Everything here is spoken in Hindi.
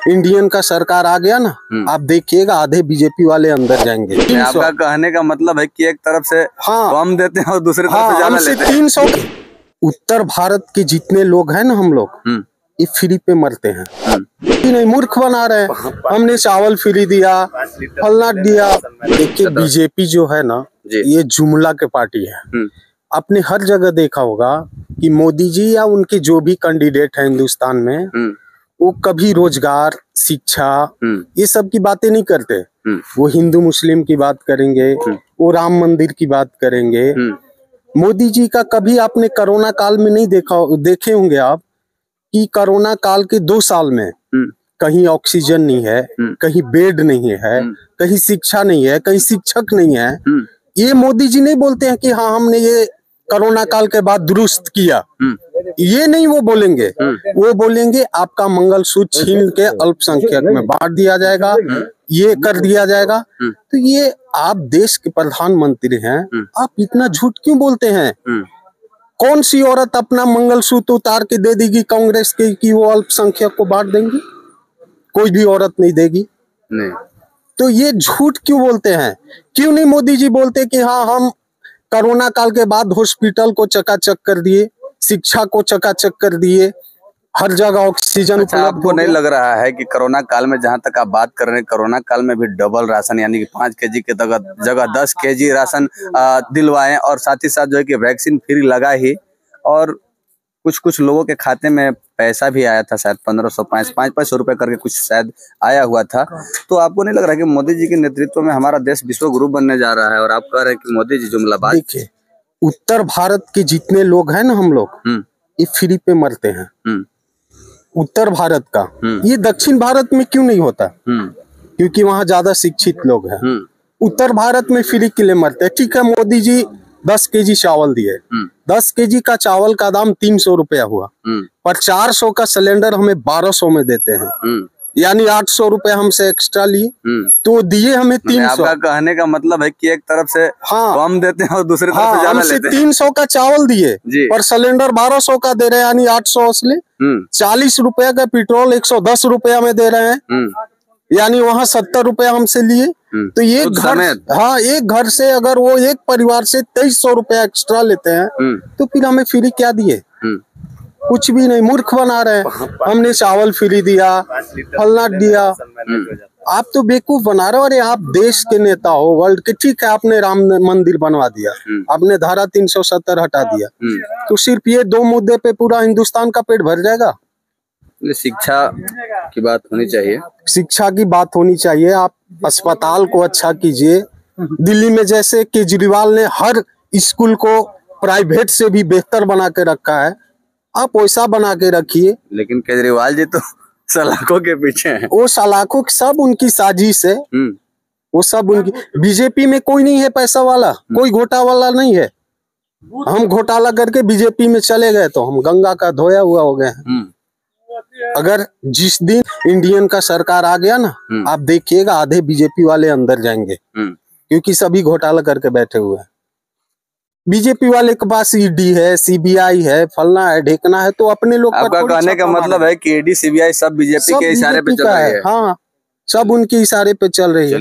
इंडियन का सरकार आ गया ना, आप देखिएगा आधे बीजेपी वाले अंदर जाएंगे। आपका कहने का मतलब है कि एक तरफ से कम देते हैं और दूसरी तरफ से ज्यादा लेते हैं। 300 उत्तर भारत के जितने लोग हैं ना, हम लोग ये फ्री पे मरते हैं। नहीं, मूर्ख बना रहे हैं। हमने चावल फ्री दिया, फलना दिया। देखिए बीजेपी जो है ना, ये जुमला के पार्टी है। आपने हर जगह देखा होगा कि मोदी जी या उनके जो भी कैंडिडेट हैं हिंदुस्तान में, वो कभी रोजगार, शिक्षा, ये सब की बातें नहीं करते। वो हिंदू मुस्लिम की बात करेंगे, वो राम मंदिर की बात करेंगे। मोदी जी का कभी आपने कोरोना काल में नहीं देखे होंगे आप कि कोरोना काल के 2 साल में कहीं ऑक्सीजन नहीं है, कहीं बेड नहीं है, कहीं शिक्षा नहीं है, कहीं शिक्षक नहीं है। ये मोदी जी नहीं बोलते हैं कि हाँ हमने ये कोरोना काल के बाद दुरुस्त किया, ये नहीं वो बोलेंगे। वो बोलेंगे आपका मंगलसूत्र छीन के अल्पसंख्यक में बांट दिया जाएगा, ये कर दिया जाएगा। तो ये आप देश के प्रधानमंत्री हैं, आप इतना झूठ क्यों बोलते हैं? कौन सी औरत अपना मंगलसूत्र उतार के दे देगी कांग्रेस के कि वो अल्पसंख्यक को बांट देंगी? कोई भी औरत नहीं देगी। नहीं। तो ये झूठ क्यों बोलते हैं? क्यों नहीं मोदी जी बोलते कि हाँ हम कोरोना काल के बाद हॉस्पिटल को चकाचक कर दिए, शिक्षा को चकाचक कर दिए, हर जगह ऑक्सीजन। अच्छा, आपको नहीं लग रहा है कि कोरोना काल में, जहां तक आप बात कर रहे हैं, कोरोना काल में भी डबल राशन यानी कि 5 केजी के जगह 10 केजी राशन दिलवाएं, और साथ ही साथ जो है कि वैक्सीन फ्री लगा ही, और कुछ लोगों के खाते में पैसा भी आया था, शायद 1500 500 रुपए करके कुछ शायद आया हुआ था। तो आपको नहीं लग रहा है कि मोदी जी के नेतृत्व में हमारा देश विश्व गुरु बनने जा रहा है, और आप कह रहे हैं कि मोदी जी जुमलाबाज? देखिए उत्तर भारत के जितने लोग हैं ना, हम लोग ये फ्री पे मरते हैं। उत्तर भारत का, ये दक्षिण भारत में क्यों नहीं होता? क्योंकि वहाँ ज्यादा शिक्षित लोग हैं। उत्तर भारत में फ्री के लिए मरते हैं। ठीक है, मोदी जी 10 केजी चावल दिए, 10 केजी का चावल का दाम 300 रुपया हुआ, पर 400 का सिलेंडर हमें 1200 में देते हैं, यानी 800 रुपया हमसे एक्स्ट्रा लिए, तो दिए हमें 300। आपका कहने का मतलब है कि एक तरफ से कम देते हैं और दूसरी तरफ से ज्यादा लेते हैं। 300 का चावल दिए पर सिलेंडर 1200 का दे रहे हैं, यानी 800 असली। 40 रुपया का पेट्रोल 110 रुपया में दे रहे हैं, यानी वहाँ 70 रुपया हमसे लिए। तो एक घर, एक घर से अगर वो एक परिवार से 2300 रुपया एक्स्ट्रा लेते हैं, तो फिर हमें फ्री क्या दिए? कुछ भी नहीं, मूर्ख बना रहे हैं। हमने चावल फ्री दिया, फलना दिया। आप तो बेवकूफ बना रहे हो। अरे आप देश के नेता हो, वर्ल्ड के। ठीक है, आपने राम मंदिर बनवा दिया, आपने धारा 370 हटा दिया, तो सिर्फ ये 2 मुद्दे पे पूरा हिंदुस्तान का पेट भर जाएगा? शिक्षा की बात होनी चाहिए, शिक्षा की बात होनी चाहिए। आप अस्पताल को अच्छा कीजिए। दिल्ली में जैसे केजरीवाल ने हर स्कूल को प्राइवेट से भी बेहतर बना के रखा है, आप वैसा बना के रखिए। लेकिन केजरीवाल जी तो सलाखों के पीछे हैं। वो सलाखों सब उनकी साजिश है, वो सब उनकी। बीजेपी में कोई नहीं है पैसा वाला, कोई घोटाला वाला नहीं है। हम घोटाला करके बीजेपी में चले गए तो हम गंगा का धोया हुआ हो गए हैं। अगर जिस दिन इंडियन का सरकार आ गया ना, आप देखिएगा आधे बीजेपी वाले अंदर जाएंगे, क्योंकि सभी घोटाला करके बैठे हुए हैं। बीजेपी वाले के पास ईडी है, सीबीआई है, फलना है, ढेकना है, तो अपने लोग। आपका कहने का मतलब है कि ईडी सीबीआई सब बीजेपी के इशारे पे चल रही है? हाँ, सब उनके इशारे पे चल रही है।